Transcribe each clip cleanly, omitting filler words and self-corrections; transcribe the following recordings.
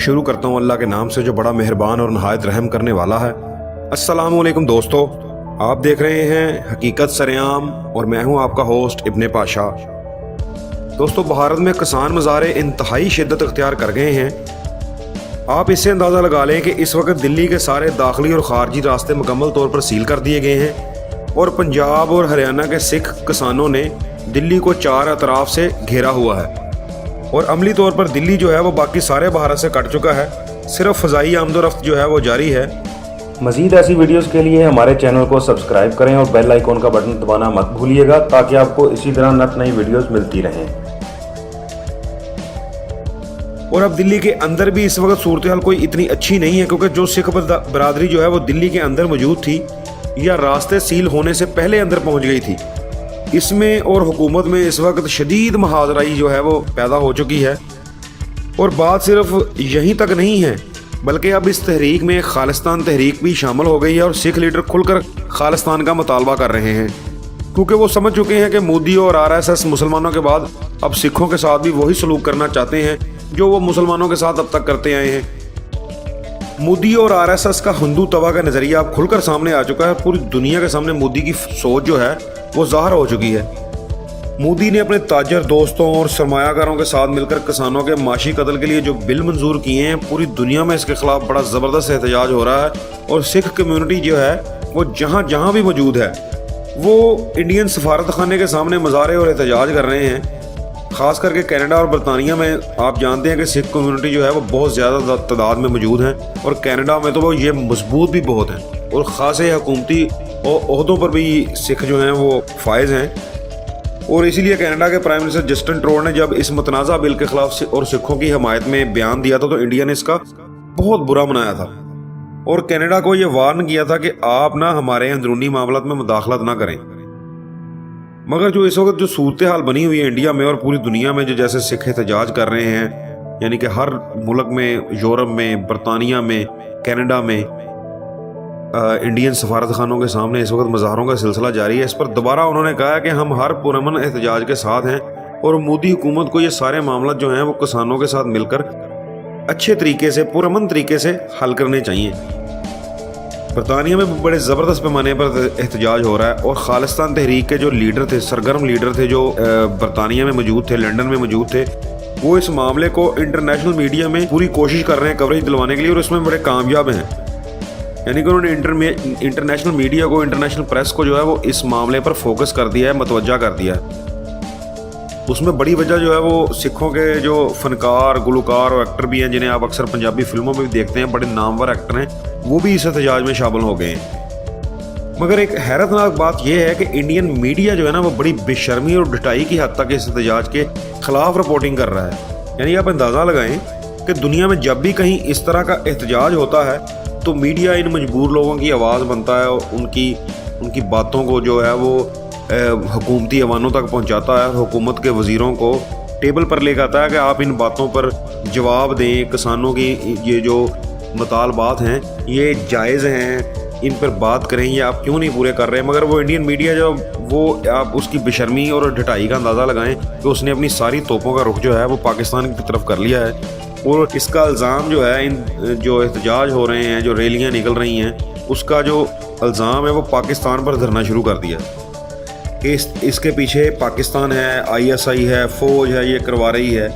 शुरू करता हूँ अल्लाह के नाम से जो बड़ा मेहरबान और नहायत रहम करने वाला है। अस्सलाम वालेकुम दोस्तों, आप देख रहे हैं हकीकत सरेआम और मैं हूँ आपका होस्ट इब्ने पाशा। दोस्तों, भारत में किसान मज़ारे इंतहाई शिद्दत अख्तियार कर गए हैं। आप इससे अंदाज़ा लगा लें कि इस वक्त दिल्ली के सारे दाखिली और ख़ारजी रास्ते मुकम्मल तौर पर सील कर दिए गए हैं और पंजाब और हरियाणा के सिख किसानों ने दिल्ली को चार अतराफ से घेरा हुआ है और अमली तौर पर दिल्ली जो है वो बाकी सारे भारत से कट चुका है। सिर्फ फ़ज़ाई आमदोरफ्त जो है वो जारी है। मज़ीद ऐसी वीडियोस के लिए हमारे चैनल को सब्सक्राइब करें और बेल आइकॉन का बटन दबाना मत भूलिएगा ताकि आपको इसी तरह नई वीडियोस मिलती रहें। और अब दिल्ली के अंदर भी इस वक्त सूरत हाल कोई इतनी अच्छी नहीं है, क्योंकि जो सिख बरादरी जो है वो दिल्ली के अंदर मौजूद थी या रास्ते सील होने से पहले अंदर पहुंच गई थी, इसमें और हुकूमत में इस वक्त शदीद महाजराई जो है वो पैदा हो चुकी है। और बात सिर्फ यहीं तक नहीं है, बल्कि अब इस तहरीक में खालिस्तान तहरीक भी शामिल हो गई है और सिख लीडर खुलकर खालिस्तान का मुतालबा कर रहे हैं, क्योंकि वो समझ चुके हैं कि मोदी और RSS मुसलमानों के बाद अब सिखों के साथ भी वही सलूक करना चाहते हैं जो वो मुसलमानों के साथ अब तक करते आए हैं। मोदी और RSS का हिंदू तवा का नज़रिया अब खुलकर सामने आ चुका है। पूरी दुनिया के सामने मोदी की सोच जो है वो ज़ाहिर हो चुकी है। मोदी ने अपने ताजर दोस्तों और सरमायाकारों के साथ मिलकर किसानों के माशी कत्ल के लिए जो बिल मंजूर किए हैं, पूरी दुनिया में इसके खिलाफ बड़ा ज़बरदस्त एहतजाज हो रहा है। और सिख कम्यूनिटी जो है वो जहाँ जहाँ भी मौजूद है वो इंडियन सफारत खाने के सामने मुजाहरे और एहतजाज कर रहे हैं। ख़ास करके कनाडा और बरतानिया में आप जानते हैं कि सिख कम्यूनिटी जो है वो बहुत ज़्यादा तादाद में मौजूद हैं और कनाडा में तो वो ये मजबूत भी बहुत हैं और ख़ासे हुकूमती ओहदों पर भी सिख जो हैं वो फायज़ हैं। और इसीलिए कनाडा के प्राइम मिनिस्टर जस्टिन ट्रूडो ने जब इस मुतनाज़ा बिल के ख़िलाफ़ और सिखों की हमायत में बयान दिया था तो इंडिया ने इसका बहुत बुरा मनाया था और कनाडा को ये वार्न किया था कि आप ना हमारे अंदरूनी मामलात में मुदाखलत ना करें। मगर जो इस वक्त जो सूरत हाल बनी हुई है इंडिया में और पूरी दुनिया में, जो जैसे सिख एहतजाज कर रहे हैं, यानी कि हर मुल्क में, यूरोप में, बरतानिया में, कनाडा में इंडियन सफारत खानों के सामने इस वक्त मुजाहरों का सिलसिला जारी है। इस पर दोबारा उन्होंने कहा कि हम हर पुरअमन एहतजाज के साथ हैं और मोदी हुकूमत को ये सारे मामला जो हैं वो किसानों के साथ मिलकर अच्छे तरीके से, पुरअमन तरीके से हल करने चाहिए। बरतानिया में बड़े ज़बरदस्त पैमाने पर एहतजाज हो रहा है और खालिस्तान तहरीक के जो लीडर थे, सरगर्म लीडर थे, जो बरतानिया में मौजूद थे, लंदन में मौजूद थे, वो इस मामले को इंटरनेशनल मीडिया में पूरी कोशिश कर रहे हैं कवरेज दिलवाने के लिए और उसमें बड़े कामयाब हैं। यानी कि उन्होंने इंटरनेशनल मीडिया को, इंटरनेशनल प्रेस को जो है वो इस मामले पर फोकस कर दिया है, मतवज्जा कर दिया है। उसमें बड़ी वजह जो है वो सिखों के जो फनकार, गुलकार और एक्टर भी हैं, जिन्हें आप अक्सर पंजाबी फिल्मों में भी देखते हैं, बड़े नामवर एक्टर हैं, वो भी इस एहतजाज में शामिल हो गए हैं। मगर एक हैरतनाक बात यह है कि इंडियन मीडिया जो है ना वो बड़ी बेशर्मी और ढटाई की हद तक इस एहतजाज के खिलाफ रिपोर्टिंग कर रहा है। यानी आप अंदाज़ा लगाएं कि दुनिया में जब भी कहीं इस तरह का एहतजाज होता है तो मीडिया इन मजबूर लोगों की आवाज़ बनता है और उनकी बातों को जो है वो हुकूमती अवानों तक पहुंचाता है, हुकूमत के वज़ीरों को टेबल पर लेकर आता है कि आप इन बातों पर जवाब दें, किसानों की ये जो मुतालबात हैं ये जायज़ हैं, इन पर बात करें, ये आप क्यों नहीं पूरे कर रहे। मगर वो इंडियन मीडिया जो वो आप उसकी बेशर्मी और ढटाई का अंदाज़ा लगाएं कि उसने अपनी सारी तोपों का रुख जो है वो पाकिस्तान की तरफ कर लिया है और इसका इल्ज़ाम जो है, इन जो एहतजाज हो रहे हैं, जो रैलियाँ निकल रही हैं, उसका जो इल्ज़ाम है वो पाकिस्तान पर धरना शुरू कर दिया कि इसके पीछे पाकिस्तान है, ISI है, फ़ौज है, ये करवा रही है।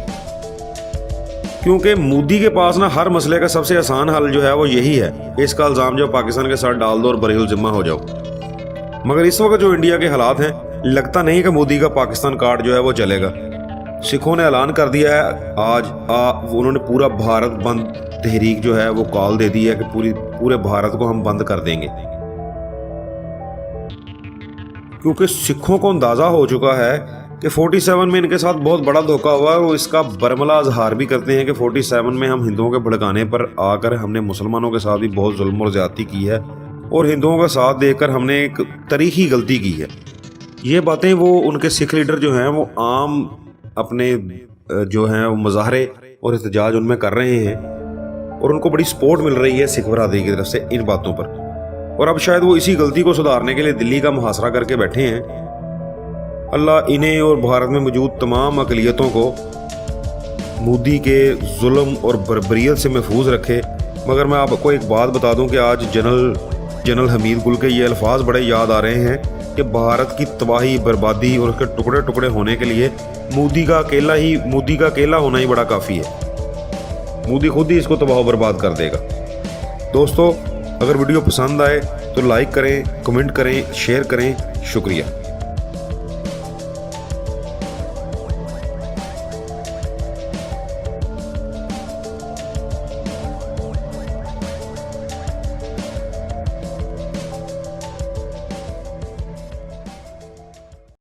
क्योंकि मोदी के पास ना हर मसले का सबसे आसान हल जो है वो यही है, इसका इल्ज़ाम जो पाकिस्तान के साथ डाल दो और बरीउल ज़िम्मा हो जाओ। मगर इस वक्त जो इंडिया के हालात हैं, लगता नहीं कि मोदी का पाकिस्तान कार्ड जो है वो चलेगा। सिखों ने ऐलान कर दिया है आज, उन्होंने पूरा भारत बंद तहरीक जो है वो कॉल दे दी है कि पूरे भारत को हम बंद कर देंगे, क्योंकि सिखों को अंदाज़ा हो चुका है कि 47 में इनके साथ बहुत बड़ा धोखा हुआ है। वो इसका बरमला इजहार भी करते हैं कि 47 में हम हिंदुओं के भड़काने पर आकर हमने मुसलमानों के साथ भी बहुत जुल्म और ज़्यादती की है और हिंदुओं का साथ देकर हमने एक तारीखी गलती की है। ये बातें वो उनके सिख लीडर जो हैं वो आम अपने जो हैं वो मुजाहरे और एहतजाज उनमें कर रहे हैं और उनको बड़ी सपोर्ट मिल रही है सिख बरादरी की तरफ से इन बातों पर। और अब शायद वो इसी गलती को सुधारने के लिए दिल्ली का मुहासरा करके बैठे हैं। अल्लाह इन्हें और भारत में मौजूद तमाम अक़लियतों को मोदी के जुल्म और बर्बरियत से महफूज रखे। मगर मैं आपको एक बात बता दूं कि आज जनरल हमीद गुल के ये अल्फाज बड़े याद आ रहे हैं कि भारत की तबाही, बर्बादी और उसके टुकड़े टुकड़े होने के लिए मोदी का अकेला होना ही बड़ा काफ़ी है। मोदी खुद ही इसको तबाह बर्बाद कर देगा। दोस्तों, अगर वीडियो पसंद आए तो लाइक करें, कमेंट करें, शेयर करें। शुक्रिया।